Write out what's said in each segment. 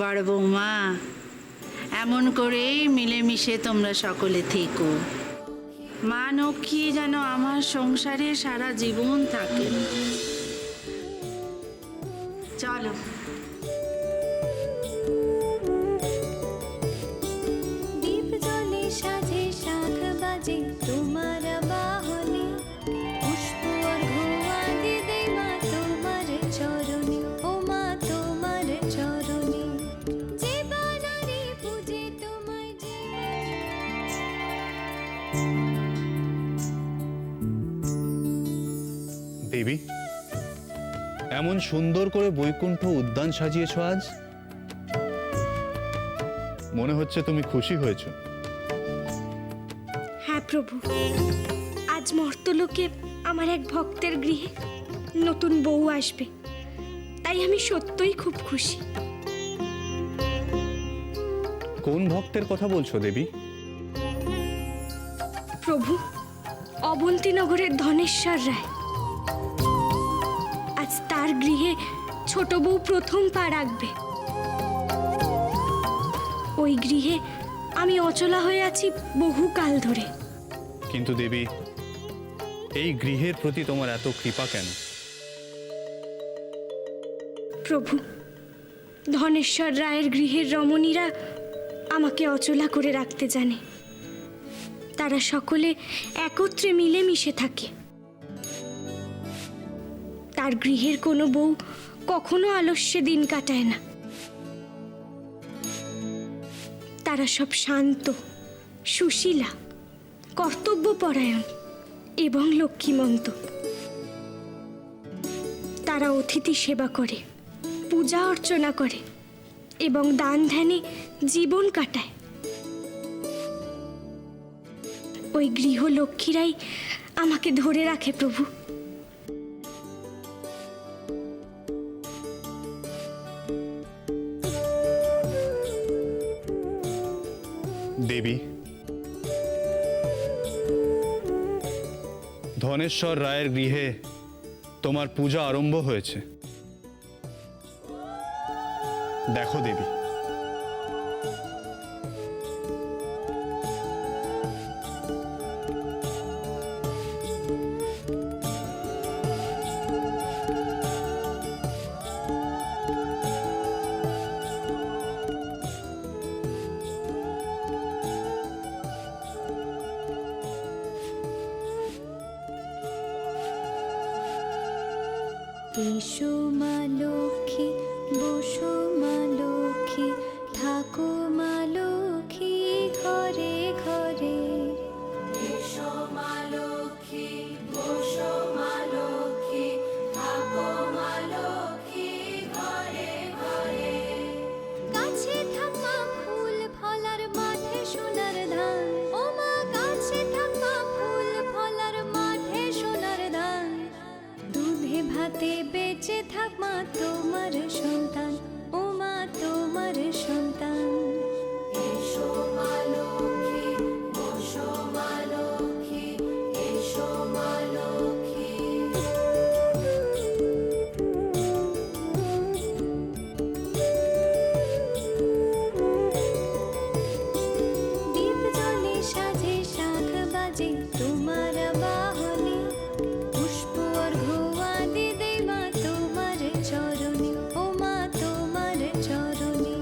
বড় বৌমা, এমন করেই মিলেমিশে তোমরা সকলে থেকো। মা লক্ষ্মী যেন আমার সংসারে সারা জীবন থাকে। চলো। দীপ জ্বলে সাজে শাখ বাজে তোমার বাহনে, পুষ্প অর্ঘ্য দে মা তোমার চরণে, ও মা তোমার চরণে। যে বানারে পূজে তোমায়, দেবী, এমন সুন্দর করে বৈকুণ্ঠ উদ্যান সাজিয়েছ আজ। মনে হচ্ছে তুমি খুশি হয়েছো। হ্যাঁ প্রভু, আজ মর্তলোকে আমার এক ভক্তের গৃহে নতুন বউ আসবে, তাই আমি সত্যই খুব খুশি। কোন ভক্তের কথা বলছো দেবী? প্রভু, অবন্তীনগরের ধনেশ্বর রায়। আজ তার গৃহে ছোট বউ প্রথম পা রাখবে। ওই গৃহে আমি অচলা হয়ে আছি বহুকাল ধরে। কিন্তু দেবী, এই গৃহের প্রতি তোমার এত কৃপা কেন? প্রভু, ধনেশ্বর রায়ের গৃহের রমণীরা আমাকে অচলা করে রাখতে জানে। তারা সকলে একত্রে মিলেমিশে থাকে। তার গৃহের কোনো বউ কখনো আলস্যে দিন কাটায় না। তারা সব শান্ত, সুশীলা, কর্তব্যপরায়ণ এবং লক্ষ্মীমন্ত। তারা অতিথি সেবা করে, পূজা অর্চনা করে এবং দান ধ্যানে জীবন কাটায়। ওই গৃহলক্ষ্মীরাই আমাকে ধরে রাখে প্রভু। দেবী, ধনেশ্বর রায়ের গৃহে তোমার পূজা আরম্ভ হয়েছে। দেখো দেবী, এসো মা লক্ষ্মী, বসো মা লক্ষ্মী, থাকো মা লক্ষ্মী ঘরে ঘরে। এসো মা লক্ষ্মী, বসো মা লক্ষ্মী, থাকো মা লক্ষ্মী ঘরে ঘরে। গাছে থাকা ফুল ফলার মাঠে সোনার ধান, ও মা গাছে থাকা ফুল ফলার মাঠে সোনার ধান। দুধে ভাতে বেঁচে থাক মা তোমার সন্তান, ও মা তোমার সন্তান। এসো মা লক্ষ্মী, বসো মা লক্ষ্মী, এসো মা লক্ষ্মী। দীপ জ্বলে সাজে শাখ বাজে তোমার বাহনে, পুষ্প অর্ঘ্য দে মা তোমার চরণে, ও মা তোমার চরণে।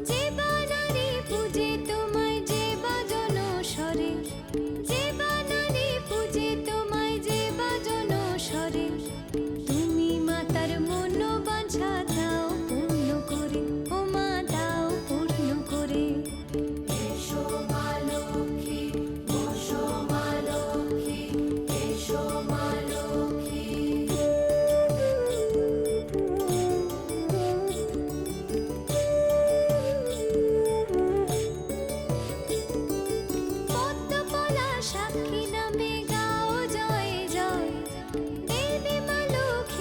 যে বানারে পূজে তোমায়, যে বাজন স্বরে, যে বানারে পূজে তোমায়, যে বাজন স্বরে। তুমি মাতার মন বাঞ্ছা দাও পূর্ণ করে, ও মা দাও পূর্ণ করে। এসো মা লক্ষ্মী, বসো মা লক্ষ্মী, এসো মা লক্ষ্মী। পদ্মপলা সাক্ষী নামে গাও জয় জয়, দেবী মা লক্ষ্মী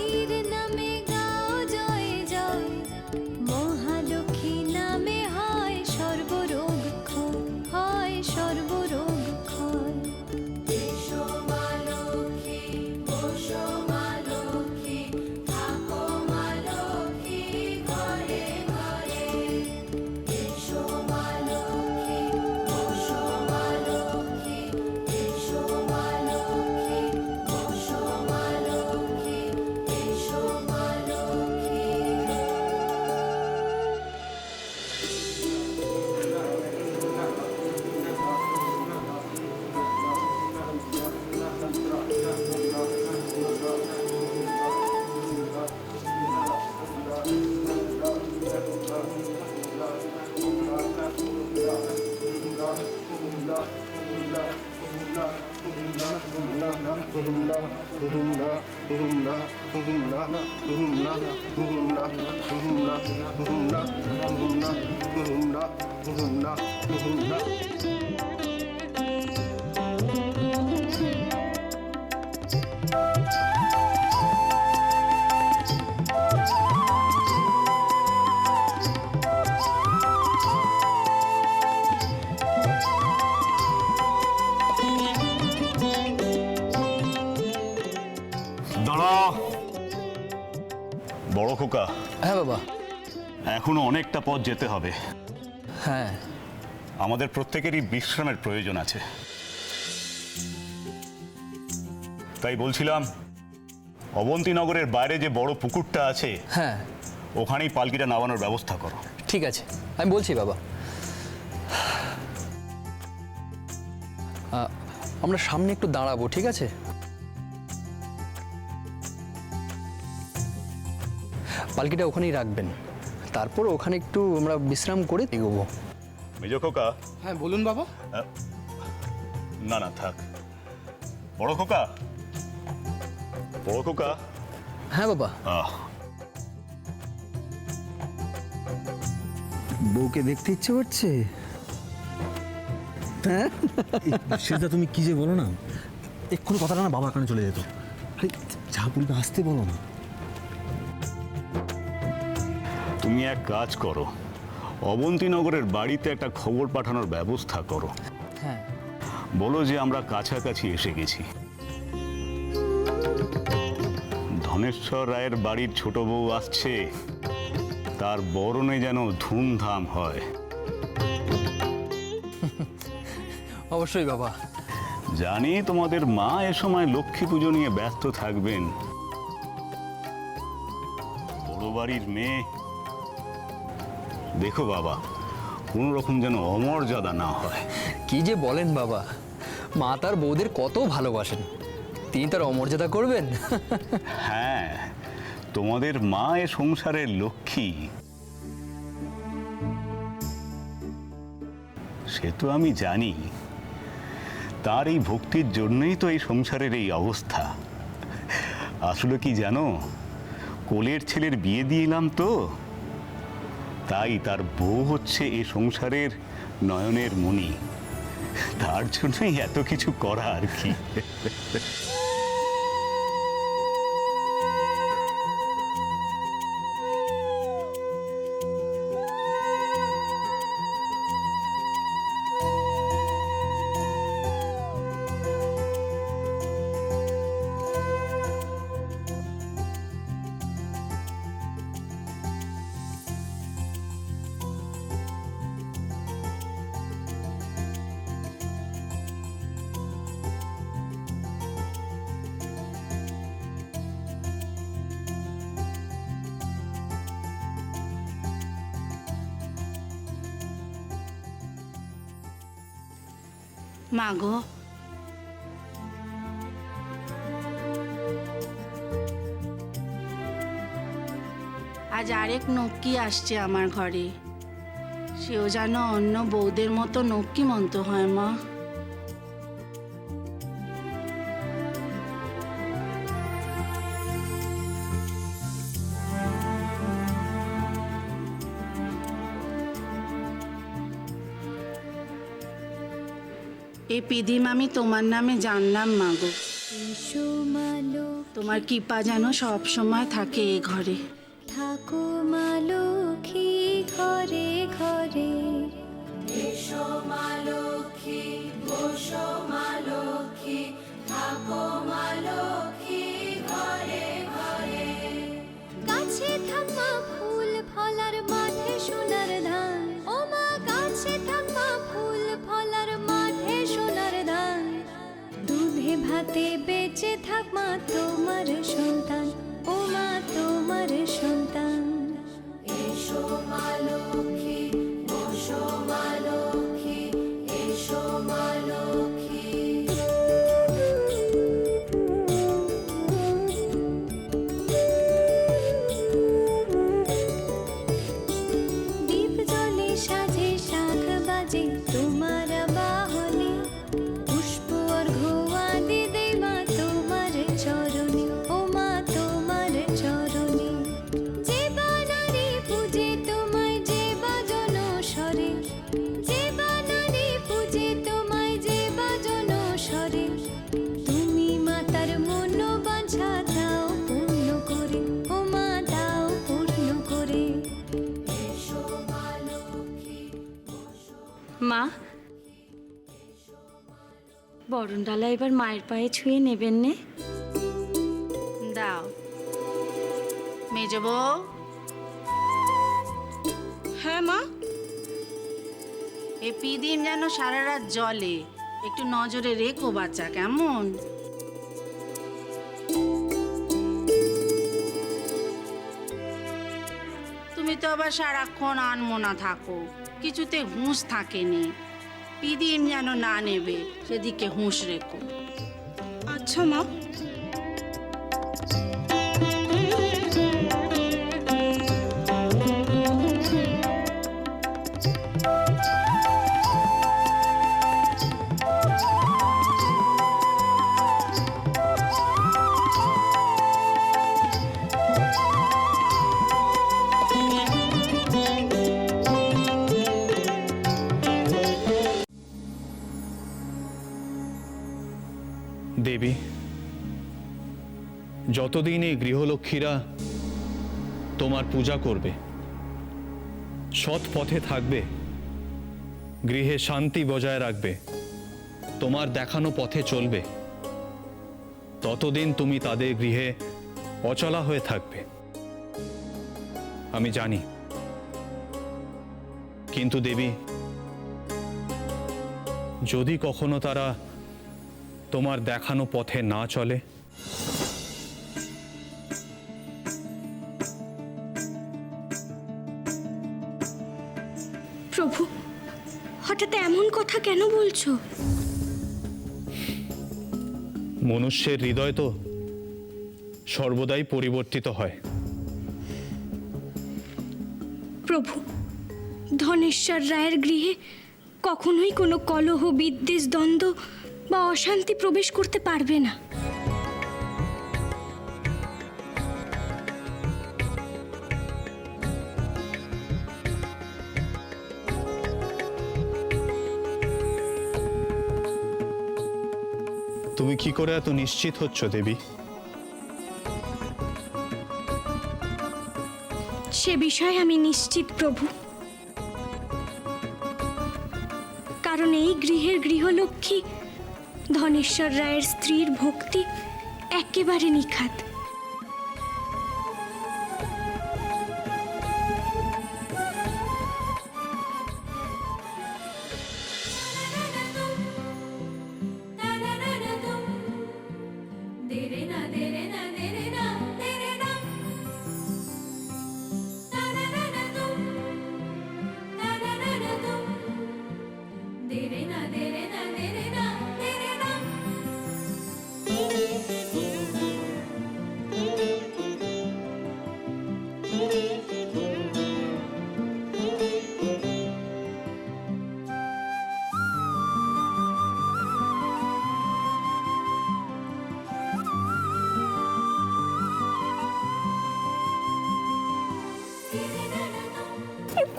দাঁড়া বড় খোকা, হ্যাঁ বাবা। এখনো অনেকটা পথ যেতে হবে। হ্যাঁ আমাদের প্রত্যেকেরই বিশ্রামের প্রয়োজন আছে। তাই বলছিলাম, অবন্তীনগরের বাইরে যে বড় পুকুরটা আছে, হ্যাঁ ওখানেই পালকিটা নামানোর ব্যবস্থা করো। ঠিক আছে, আমি বলছি বাবা। আমরা সামনে একটু দাঁড়াবো, ঠিক আছে? পালকিটা ওখানেই রাখবেন, তারপর ওখানে একটু আমরা বিশ্রাম করে এগোবো। মেজ খোকা। হ্যাঁ বলুন বাবা। না না থাক। বড় খোকা, বড় খোকা। হ্যাঁ বাবা। বউকে দেখতে ইচ্ছে করছে? হ্যাঁ সেটা তুমি কি যে বলো না, এক্ষুনি কথাটা না বাবার কানে চলে যেত। আরে যা বলবে আসতে বলো না। তুমি এক কাজ করো, অবন্তীনগরের বাড়িতে একটা খবর পাঠানোর ব্যবস্থা করো। হ্যাঁ বলো যে আমরা কাছাকাছি এসে গেছি। ধনেশ্বর রায়ের বাড়ির ছোট বউ আসছে, তার বরণে যেন ধুমধাম হয়। অবশ্যই বাবা। জানি তোমাদের মা এ সময় লক্ষ্মী পুজো নিয়ে ব্যস্ত থাকবেন। বড় বাড়ির মেয়ে, দেখো বাবা, কোন রকম যেন অমর্যাদা না হয়। কি যে বলেন বাবা, মা তার বউদের কত ভালোবাসেন, তিনি তার অমর্যাদা করবেন? হ্যাঁ, তোমাদের মা এ সংসারের লক্ষ্মী, সে তো আমি জানি। তার এই ভক্তির জন্যই তো এই সংসারের এই অবস্থা। আসলে কি জানো, কোলের ছেলের বিয়ে দিয়ে এলাম তো, তাই তার বউ হচ্ছে এই সংসারের নয়নের মণি। তার জন্যই এত কিছু করা আর কি। মাগো, আজ আরেক নক্কি আসছে আমার ঘরে। সেও যেন অন্য বউদের মতো নক্কি মন্ত হয় মা। এই পিদিম আমি তোমার নামে জানলাম মাগো। এসো মা তোমার কৃপা যেন সব সময় থাকে এ ঘরে। থাকো মা লক্ষ্মী ঘরে ঘরে। এসো মা লক্ষ্মী, বসো মা লক্ষ্মী, থাকো মা লক্ষ্মী ঘরে ঘরে। গাছে থাকা ফুল ফলার মাঠে সোনার ধান, ও মা গাছে থাকা ফুল ফলার মাঠে সোনার ধান। দুধে ভাতে বেঁচে থাক মা তোমার সন্তান, ও মা তোমার সন্তান। এসো মা লক্ষ্মী, বসো মা লক্ষ্মী, এসো মা লক্ষ্মী। দীপ জ্বলে সাজে শাখ বাজে তোমার বাহনে, পুষ্প অর্ঘ্য আদি দেই মা তোমার চরণে, ও মা মা, বরণডালা এবার মায়ের পায়ে ছুঁয়ে নেবেন নে? দাও মেজ বউ। হ্যাঁ মা। এ পিদিম যেন সারা রাত জলে, একটু নজরে রেখো বাচ্চা, কেমন? তুমি তো আবার সারাক্ষণ আনমনা থাকো, কিছুতে হুঁশ থাকেনি। পিদিম যেন না নেবে, সেদিকে হুঁশ রেখো। আচ্ছা মা। দেবী, যতদিন এই গৃহলক্ষ্মীরা তোমার পূজা করবে, সৎ পথে থাকবে, গৃহে শান্তি বজায় রাখবে, তোমার দেখানো পথে চলবে, ততদিন তুমি তাদের গৃহে অচলা হয়ে থাকবে। আমি জানি, কিন্তু দেবী, যদি কখনো তারা তোমার দেখানো পথে না চলে, প্রভু, হঠাৎ এমন কথা কেন বলছো? মনুষ্যের হৃদয় তো সর্বদাই পরিবর্তিত হয়। প্রভু, ধনেশ্বর রায়ের গৃহে কখনোই কোনো কলহ, বিদ্বেষ, দ্বন্দ্ব বা অশান্তি প্রবেশ করতে পারবে না। তুমি কি করে এত নিশ্চিত হচ্ছ দেবী? সে বিষয়ে আমি নিশ্চিত প্রভু, কারণ এই গৃহের গৃহলক্ষ্মী ধনেশ্বর রায়ের স্ত্রীর ভক্তি একেবারে নিখাত।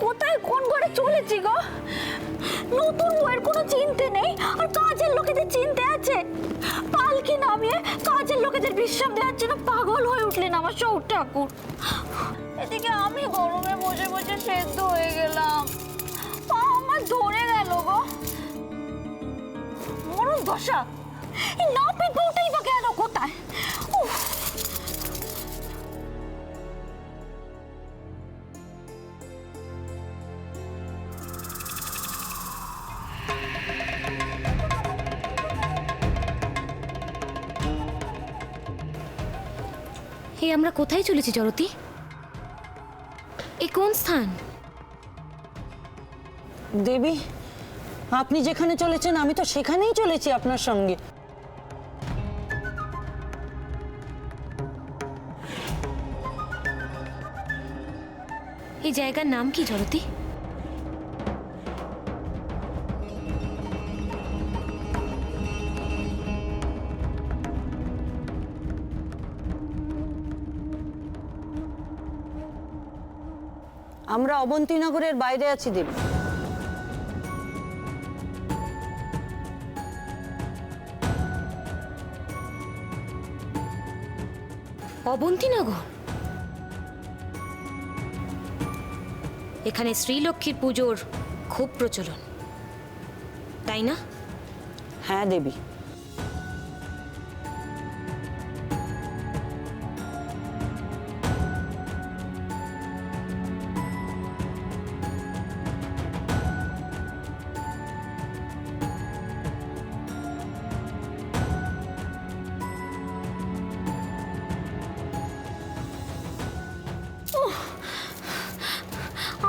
কোথায় কোন ঘরে চলেছি গো? নতুন বউয়ের কোনো চিন্তা নেই, আর কাজের লোকেদের চিন্তা আছে। পালকি নামিয়ে কাজের লোকেদের বিশ্রাম দেওয়ার জন্য পাগল হয়ে উঠলেন আমার সৌর ঠাকুর। এদিকে আমি গরমে বসে বসে সেদ্ধ হয়ে গেলাম, পা আমার ধরে গেল গো। মরণ দশা, এই নাপিত বউটাই বা গেল কোথায়? উফ, আমরা কোথায় চলেছি জড়তি? এ কোন স্থান? দেবী, আপনি যেখানে চলেছেন আমি তো সেখানেই চলেছি আপনার সঙ্গে। এই জায়গার নাম কি জড়তি? আমরা অবন্তীনগরের বাইরে আছি দেবী। অবন্তীনগর? এখানে শ্রীলক্ষ্মীর পুজোর খুব প্রচলন। তাই না? হ্যাঁ দেবী,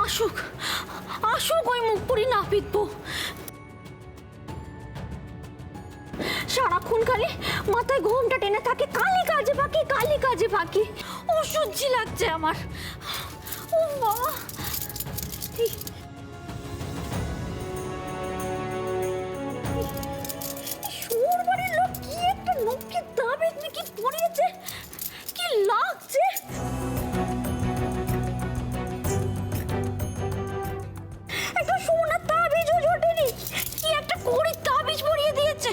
আসুক আসুক ওই মুখ পুরি না পিতবো। সারাক্ষণ খালি মাথায় ঘুমটা টেনে থাকে, কালি কাজে বাকি, কালি কাজে বাকি। অসহ্য লাগছে আমার। ও বাবা, শোর বাড়ির লোক কি একটা নখে তাবিজ নাকি পরিয়েছে, কি লাগছে। একটা সোনার তাবিজও জোটেনি, কি একটা কড়ির তাবিজ পরিয়ে দিয়েছে।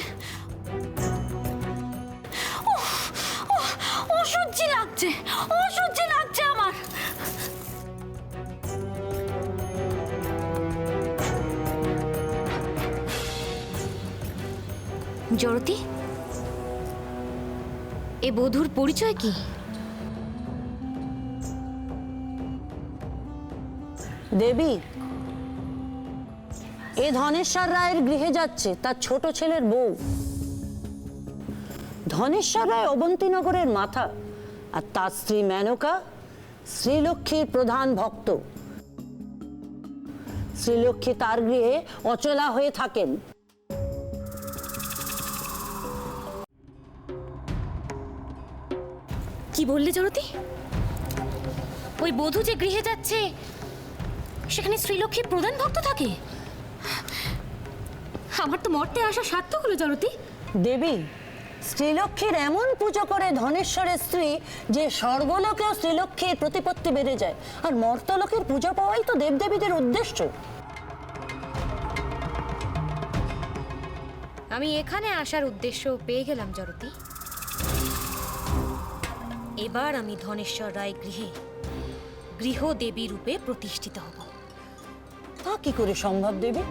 অসহ্য লাগছে, অসহ্য লাগছে আমার। জড়তি, এ বধূর পরিচয় কি? দেবী, এ ধনেশ্বর রায়ের গৃহে যাচ্ছে তার ছোট ছেলের বউ। ধনেশ্বর রায় অবন্তীনগরের মাথা, আর তার স্ত্রী মেনকা শ্রীলক্ষ্মীর প্রধান ভক্ত। শ্রীলক্ষ্মী তার গৃহে অচলা হয়ে থাকেন। কি বললে জড়তি? ওই বধূ যে গৃহে যাচ্ছে সেখানে শ্রীলক্ষ্মীর প্রধান ভক্ত থাকে? আমার তো মর্তে আসা সার্থক হলো জড়তি। দেবী, শ্রীলক্ষ্মীর এমন পুজো করে ধনেশ্বরের স্ত্রী যে স্বর্গলোকেও শ্রীলক্ষ্মীর প্রতিপত্তি বেড়ে যায়, আর মর্তলোকের পূজা পাওয়াই তো দেবদেবীদের উদ্দেশ্য। আমি এখানে আসার উদ্দেশ্য পেয়ে গেলাম জড়তি। এবার আমি ধনেশ্বর রায় গৃহে গৃহদেবী রূপে প্রতিষ্ঠিত হব। তা কি করে সম্ভব দেবী?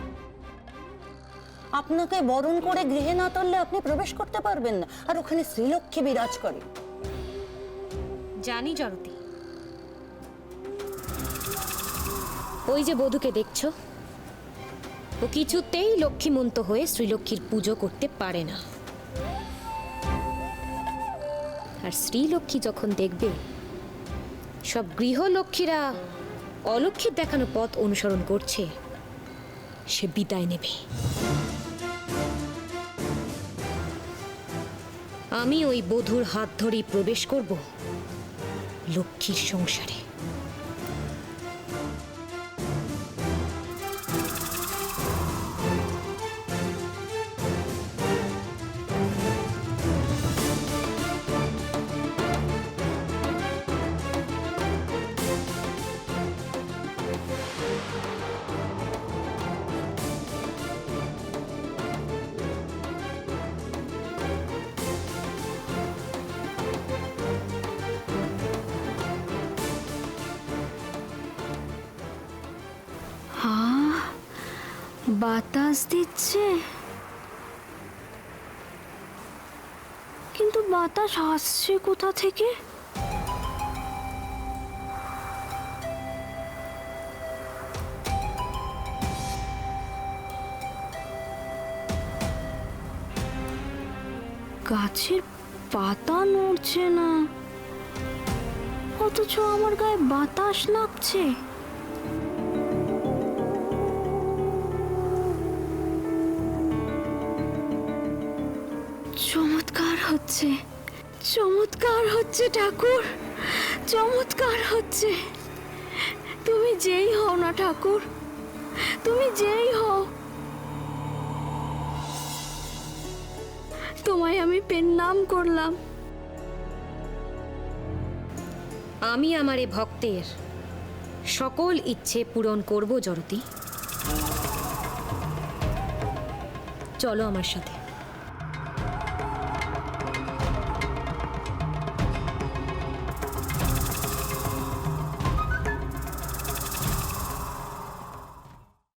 আপনাকে বরণ করে গৃহে না তুললে আপনি প্রবেশ করতে পারবেন না, আর ওখানে শ্রীলক্ষ্মী বিরাজ করে। জানি জড়তি, ওই যে বধূকে দেখছো, ও কিছুতেই লক্ষ্মীমন্ত হয়ে শ্রীলক্ষ্মীর পুজো করতে পারে না। আর শ্রীলক্ষ্মী যখন দেখবে সব গৃহলক্ষ্মীরা অলক্ষ্মীর দেখানো পথ অনুসরণ করছে, সে বিদায় নেবে। আমি ওই বধূর হাত ধরেই প্রবেশ করব লক্ষ্মীর সংসারে। বাতাস দিচ্ছে, কিন্তু বাতাস আসছে কোথা থেকে? গাছের পাতা নড়ছে না, অথচ আমার গায়ে বাতাস লাগছে। চমৎকার হচ্ছে, চমৎকার হচ্ছে ঠাকুর, চমৎকার হচ্ছে। তুমি যেই হও না ঠাকুর, তুমি যেই হও, তোমায় আমি প্রণাম করলাম। আমি আমার এ ভক্তের সকল ইচ্ছে পূরণ করব জড়তি। চলো আমার সাথে।